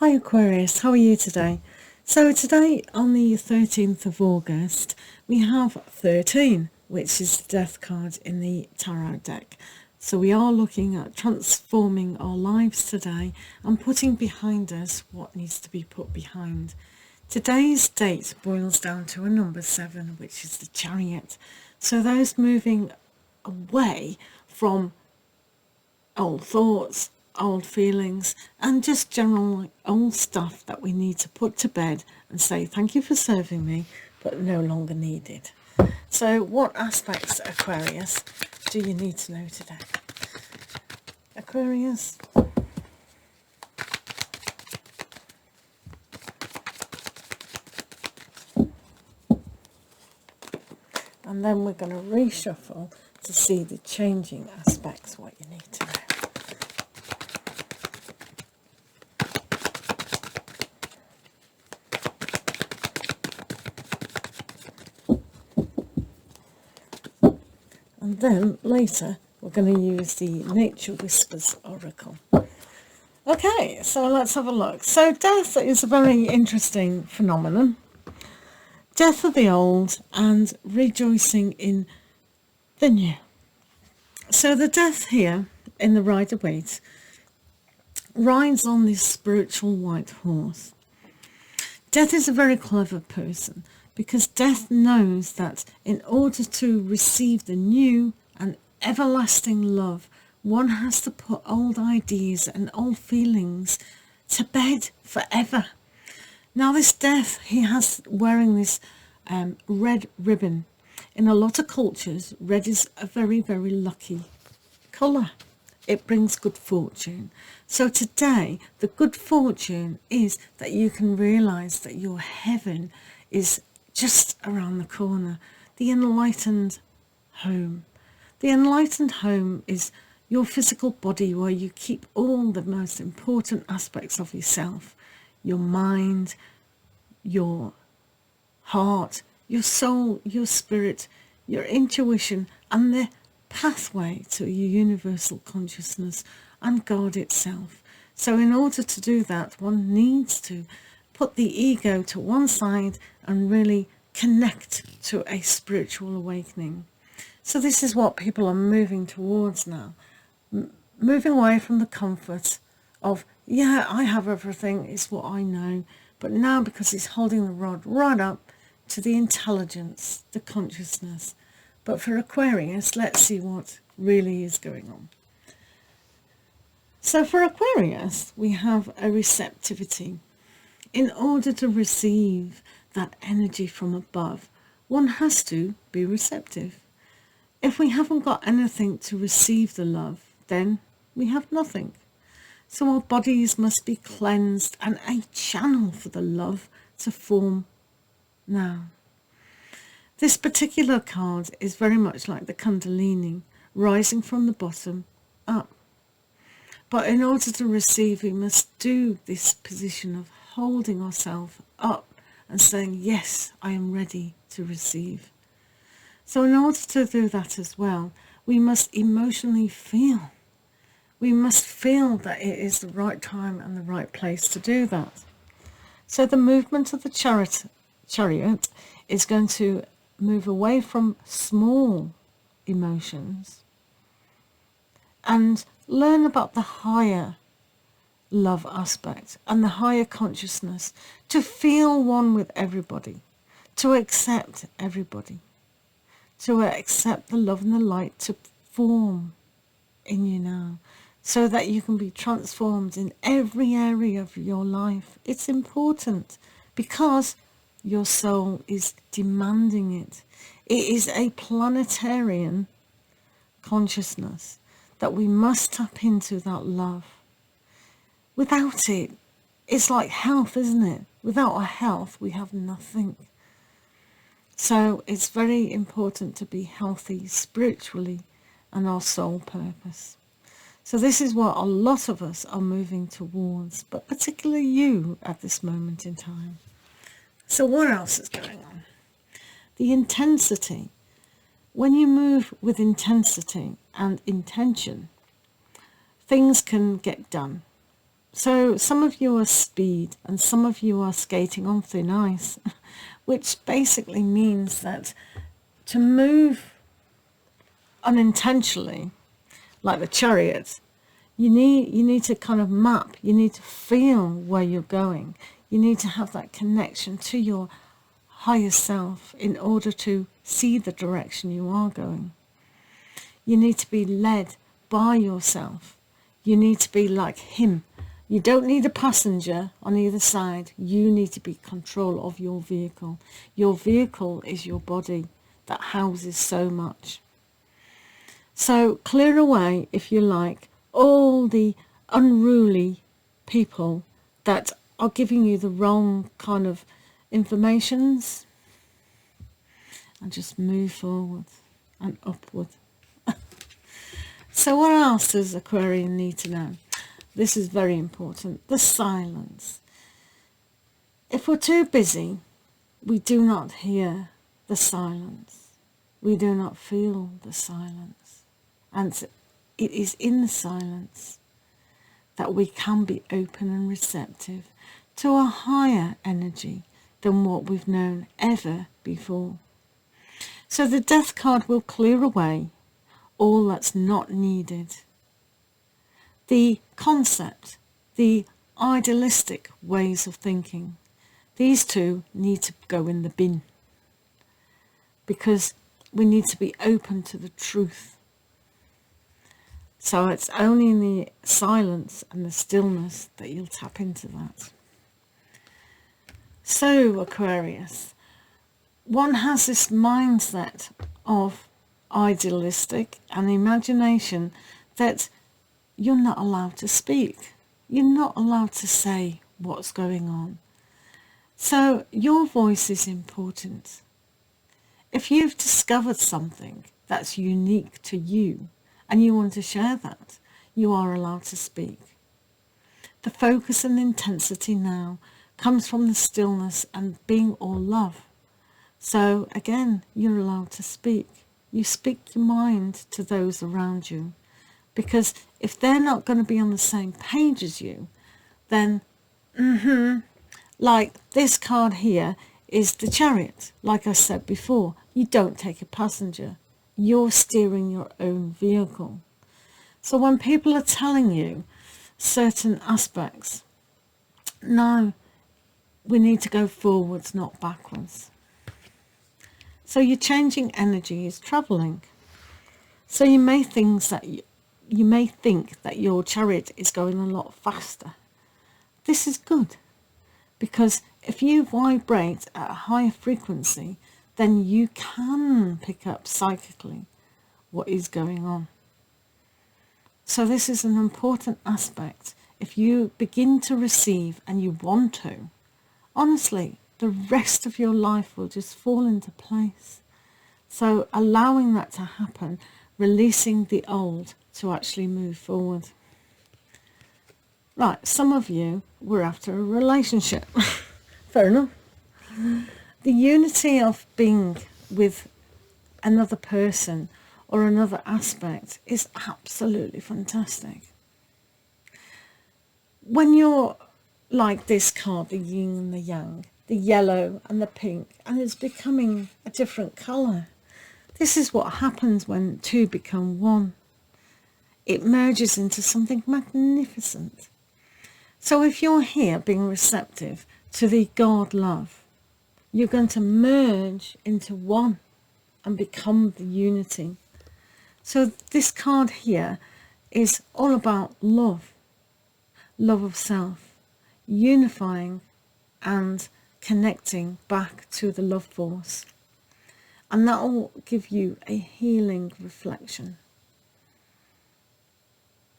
Hi Aquarius, how are you today? So today on the 13th of August we have 13, which is the death card in the tarot deck. So we are looking at transforming our lives today and putting behind us what needs to be put behind. Today's date boils down to a number 7, which is the Chariot. So those moving away from old thoughts, old feelings, and just general old stuff that we need to put to bed and say thank you for serving me, but no longer needed. So what aspects, Aquarius, do you need to know today? Aquarius? And then we're going to reshuffle to see the changing aspects, what you need to know. And then later we're going to use the Nature Whispers Oracle. Okay, so let's have a look. So death is a very interesting phenomenon. Death of the old and rejoicing in the new. So the death here in the Rider-Waite rides on this spiritual white horse. Death is a very clever person, because death knows that in order to receive the new and everlasting love, one has to put old ideas and old feelings to bed forever. Now this death, he has wearing this red ribbon. In a lot of cultures, red is a very, very lucky colour. It brings good fortune. So today, the good fortune is that you can realise that your heaven is just around the corner. The enlightened home. The enlightened home is your physical body, where you keep all the most important aspects of yourself. Your mind, your heart, your soul, your spirit, your intuition, and the pathway to your universal consciousness and God itself. So in order to do that, one needs to put the ego to one side and really connect to a spiritual awakening. So this is what people are moving towards now. Moving away from the comfort of, yeah, I have everything, it's what I know. But now, because he's holding the rod right up to the intelligence, the consciousness. But for Aquarius, let's see what really is going on. So for Aquarius, we have a receptivity. In order to receive that energy from above, one has to be receptive. If we haven't got anything to receive the love, then we have nothing. So our bodies must be cleansed and a channel for the love to form now. This particular card is very much like the Kundalini, rising from the bottom up. But in order to receive, we must do this position of holding ourselves up and saying, yes, I am ready to receive. So in order to do that as well, we must emotionally feel. We must feel that it is the right time and the right place to do that. So the movement of the chariot is going to move away from small emotions and learn about the higher love aspect and the higher consciousness, to feel one with everybody, to accept everybody, to accept the love and the light to form in you now, so that you can be transformed in every area of your life. It's important because your soul is demanding it. It is a planetarian consciousness that we must tap into, that love. Without it, it's like health, isn't it? Without our health, we have nothing. So it's very important to be healthy spiritually and our soul purpose. So this is what a lot of us are moving towards, but particularly you at this moment in time. So what else is going on? The intensity. When you move with intensity and intention, things can get done. So some of you are speed and some of you are skating on thin ice, which basically means that to move unintentionally, like the chariot, you need to kind of map, you need to feel where you're going. You need to have that connection to your higher self in order to see the direction you are going. You need to be led by yourself. You need to be like him. You don't need a passenger on either side. You need to be in control of your vehicle. Your vehicle is your body that houses so much. So clear away, if you like, all the unruly people that are giving you the wrong kind of informations, and just move forward and upward. So what else does Aquarian need to know? This is very important. The silence. If we're too busy, we do not hear the silence. We do not feel the silence. And it is in the silence that we can be open and receptive to a higher energy than what we've known ever before. So the Death card will clear away all that's not needed. The concept, the idealistic ways of thinking, these two need to go in the bin, because we need to be open to the truth. So it's only in the silence and the stillness that you'll tap into that. So Aquarius, one has this mindset of idealistic and imagination that you're not allowed to speak. You're not allowed to say what's going on. So your voice is important. If you've discovered something that's unique to you and you want to share that, you are allowed to speak. The focus and intensity now comes from the stillness and being all love. So again, you're allowed to speak. You speak your mind to those around you, because if they're not going to be on the same page as you, then like this card here is the Chariot. Like I said before, you don't take a passenger. You're steering your own vehicle. So when people are telling you certain aspects, no, we need to go forwards, not backwards. So your changing energy is travelling. So you may think that your chariot is going a lot faster. This is good, because if you vibrate at a higher frequency, then you can pick up psychically what is going on. So this is an important aspect. If you begin to receive and you want to, honestly, the rest of your life will just fall into place. So allowing that to happen, releasing the old to actually move forward. Right, some of you were after a relationship. Fair enough. The unity of being with another person or another aspect is absolutely fantastic. When you're like this card, the yin and the yang, the yellow and the pink, and it's becoming a different colour. This is what happens when two become one. It merges into something magnificent. So if you're here being receptive to the God love, you're going to merge into one and become the unity. So this card here is all about love, love of self, unifying and connecting back to the love force. And that will give you a healing reflection.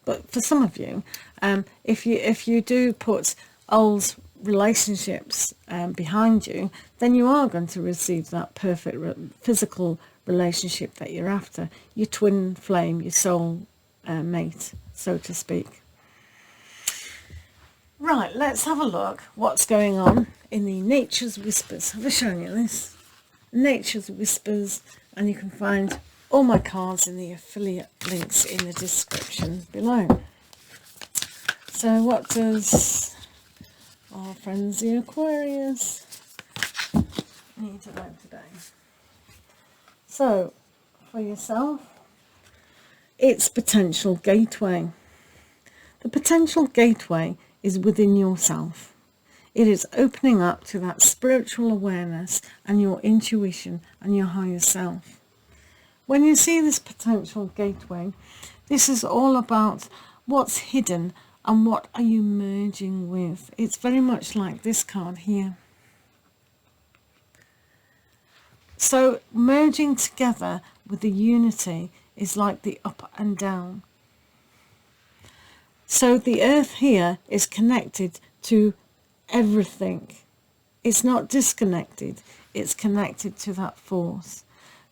But for some of you, if you do put old relationships behind you, then you are going to receive that perfect physical relationship that you're after, your twin flame, your soul mate, so to speak. Right, let's have a look what's going on in the Nature's Whispers. Have I shown you this? Nature's Whispers, and you can find all my cards in the affiliate links in the description below. So what does our friends the Aquarius need to know today? So, for yourself, it's potential gateway. The potential gateway is within yourself. It is opening up to that spiritual awareness and your intuition and your higher self. When you see this potential gateway, this is all about what's hidden and what are you merging with. It's very much like this card here. So merging together with the unity is like the up and down. So the earth here is connected to everything. It's not disconnected. It's connected to that force.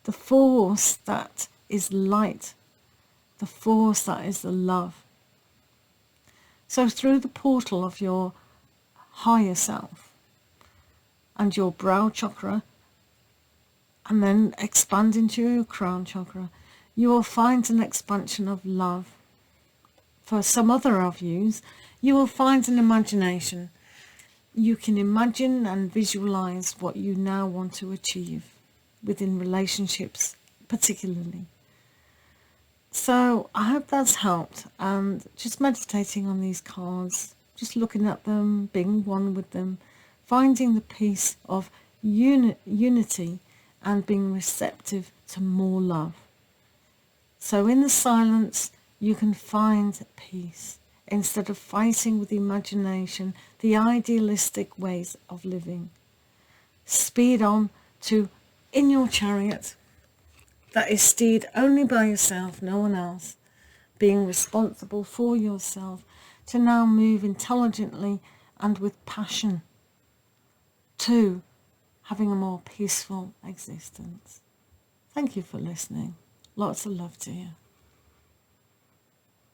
The force that is light. The force that is the love. So through the portal of your higher self and your brow chakra, and then expand into your crown chakra, you will find an expansion of love. For some other of you will find an imagination. You can imagine and visualize what you now want to achieve within relationships particularly. So I hope that's helped, and just meditating on these cards, just looking at them, being one with them, finding the peace of unity and being receptive to more love. So in the silence, you can find peace instead of fighting with the imagination, the idealistic ways of living. Speed on to in your chariot that is steered only by yourself, no one else, being responsible for yourself, to now move intelligently and with passion to having a more peaceful existence. Thank you for listening. Lots of love to you.